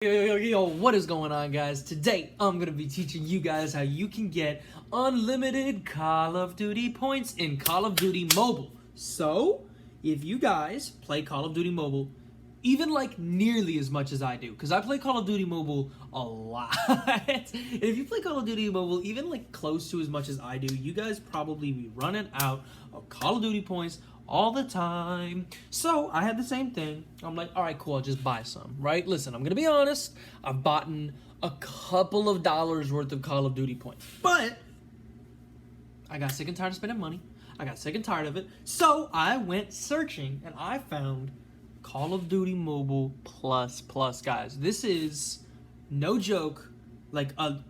Yo, what is going on, guys? Today, I'm going to be teaching you guys how you can get unlimited Call of Duty points in Call of Duty Mobile. So, if you guys play Call of Duty Mobile, even like nearly as much as I do, because I play Call of Duty Mobile a lot. If you play Call of Duty Mobile even like close to as much as I do, you guys probably be running out of Call of Duty points all the time. So I had the same thing. I'm like, all right, cool, I'll just buy some, right? Listen, I'm gonna be honest, I've bought a couple of dollars worth of Call of Duty points, but I got sick and tired of spending money. I got sick and tired of it, so I went searching and I found Call of Duty Mobile Plus, guys. This is no joke, like a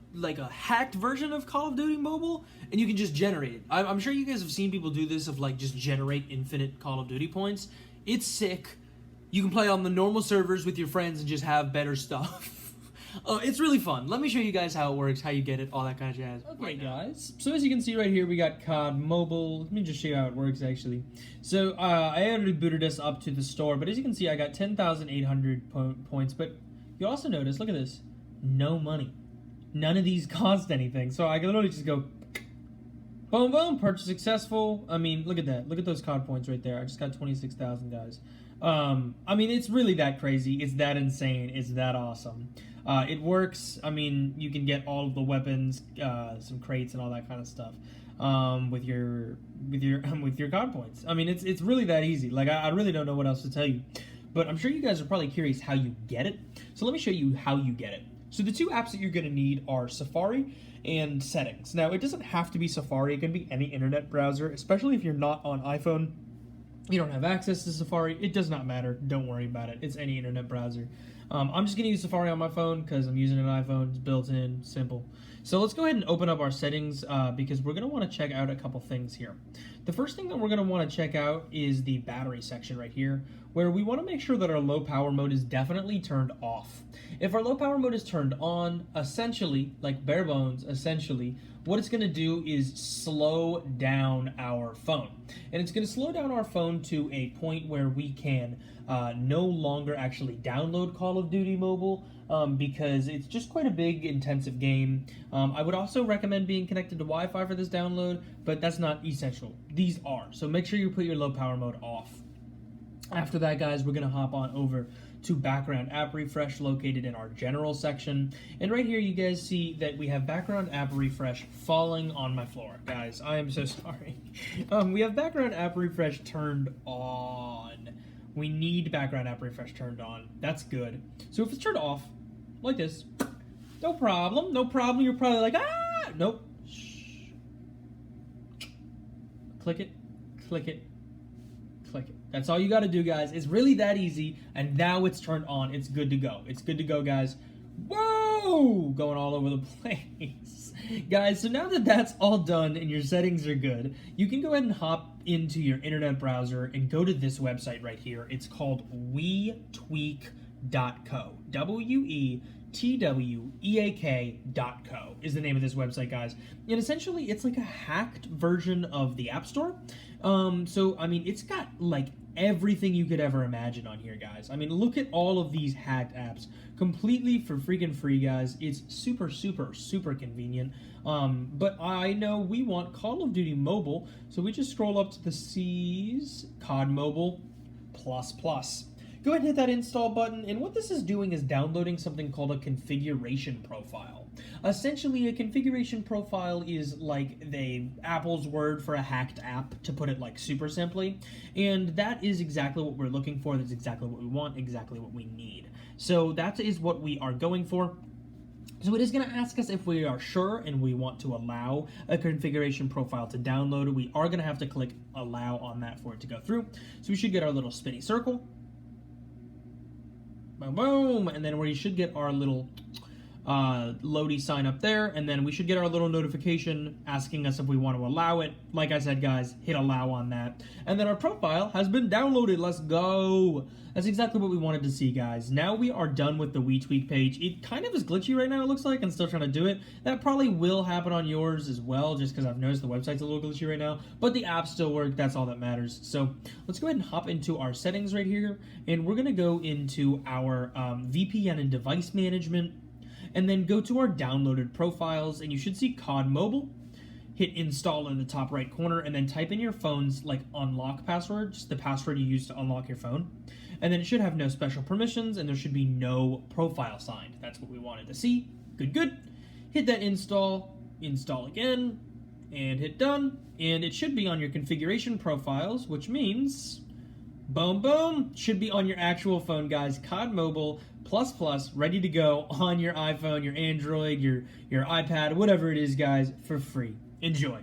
hacked version of Call of Duty Mobile, and you can just generate it. I'm sure you guys have seen people do this of like just generate infinite Call of Duty points. It's sick. You can play on the normal servers with your friends and just have better stuff. It's really fun. Let me show you guys how it works, how you get it, all that kind of jazz. Okay, guys. So as you can see right here, we got COD Mobile. Let me just show you how it works, actually. So I already booted us up to the store, but as you can see, I got 10,800 points. But you also notice, look at this, no money. None of these cost anything. So I can literally just go, boom, boom, purchase successful. I mean, look at that. Look at those COD points right there. I just got 26,000, guys. I mean, it's really that crazy. It's that insane. It's that awesome. It works. I mean, you can get all of the weapons, some crates, and all that kind of stuff with your COD points. I mean, it's really that easy. Like, I really don't know what else to tell you, but I'm sure you guys are probably curious how you get it. So let me show you how you get it. So the two apps that you're going to need are Safari and Settings. Now, it doesn't have to be Safari. It can be any internet browser, especially if you're not on iPhone. You don't have access to Safari. It does not matter. Don't worry about it. It's any internet browser. I'm just going to use Safari on my phone because I'm using an iPhone. It's built in, simple. So let's go ahead and open up our settings because we're going to want to check out a couple things here. The first thing that we're going to want to check out is the battery section right here, where we want to make sure that our low power mode is definitely turned off. If our low power mode is turned on, essentially, like bare bones, essentially, what it's going to do is slow down our phone. And it's going to slow down our phone to a point where we can no longer actually download Call of Duty Mobile because it's just quite a big, intensive game. I would also recommend being connected to Wi-Fi for this download, but that's not essential. These are. So make sure you put your low power mode off. After that, guys, we're going to hop on over to background app refresh located in our general section. And right here, you guys see that we have background app refresh falling on my floor. Guys, I am so sorry. We have background app refresh turned on. We need background app refresh turned on. That's good. So if it's turned off, like this, no problem, no problem. You're probably like, ah, nope. Shh. Click it, click it, click it. That's all you got to do, guys. It's really that easy, and now it's turned on. It's good to go. It's good to go, guys. Whoa! Going all over the place. Guys, so now that that's all done and your settings are good, you can go ahead and hop into your internet browser and go to this website right here. It's called WeTweak.co. WeTweak.co is the name of this website, guys. And essentially, it's like a hacked version of the App Store. So, I mean, it's got like everything you could ever imagine on here, guys. I mean, look at all of these hacked apps completely for freaking free, guys. It's super, super, super convenient. But I know we want Call of Duty Mobile, so we just scroll up to the C's, COD Mobile Plus Plus. Go ahead and hit that install button, and what this is doing is downloading something called a configuration profile. Essentially, a configuration profile is like Apple's word for a hacked app, to put it like super simply, and that is exactly what we're looking for. That's exactly what we want, exactly what we need. So that is what we are going for. So it is going to ask us if we are sure and we want to allow a configuration profile to download. We are going to have to click allow on that for it to go through. So we should get our little spinny circle. Boom, boom, and then where you should get our little Lodi sign up there, and then we should get our little notification asking us if we want to allow it. Like I said, guys, hit allow on that. And then our profile has been downloaded. Let's go. That's exactly what we wanted to see, guys. Now we are done with the WeTweak page. It kind of is glitchy right now, it looks like. I'm still trying to do it. That probably will happen on yours as well, just because I've noticed the website's a little glitchy right now. But the apps still work. That's all that matters. So let's go ahead and hop into our settings right here. And we're going to go into our VPN and device management. And then go to our downloaded profiles. And you should see COD Mobile. Hit install in the top right corner. And then type in your phone's unlock password. Just the password you use to unlock your phone. And then it should have no special permissions, and there should be no profile signed. That's what we wanted to see. Good, good. Hit that install again, and hit done. And it should be on your configuration profiles, which means, boom, boom, should be on your actual phone, guys. COD Mobile ++, ready to go on your iPhone, your Android, your iPad, whatever it is, guys, for free. Enjoy.